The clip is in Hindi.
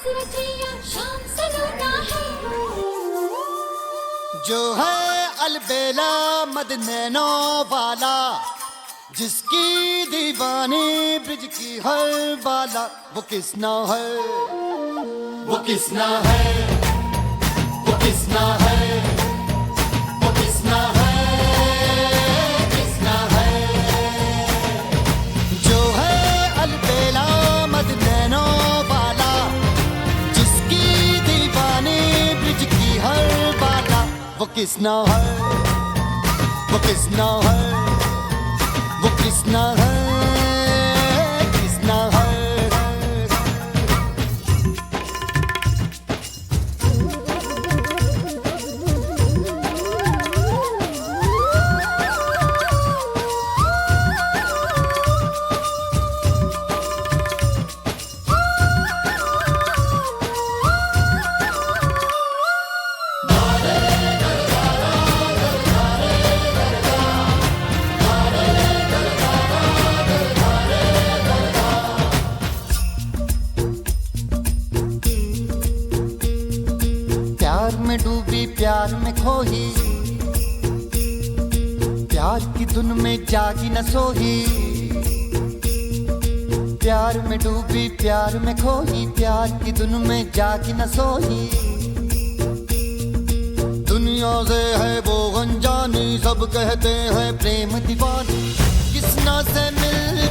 शाम से लौटा है। जो है अलबेला मदनैनो वाला, जिसकी दीवानी ब्रिज की हर बाला, वो किसना है, वो किसना है, वो किसना है, वो किसना है, किसना है। जो है अलबेला मदनैनो वाला, जिसकी दीवानी ब्रिज की हर बाला, वो किसना है, वो किसना है, वो किसना है, किसना है। प्यार में डूबी प्यार में खोही, प्यार की धुन में जागी न सोही। प्यार में डूबी प्यार में खोही, प्यार की धुन में जागी न सोही। दुनिया से है वो अनजानी, सब कहते हैं प्रेम दीवानी, किसना से मिल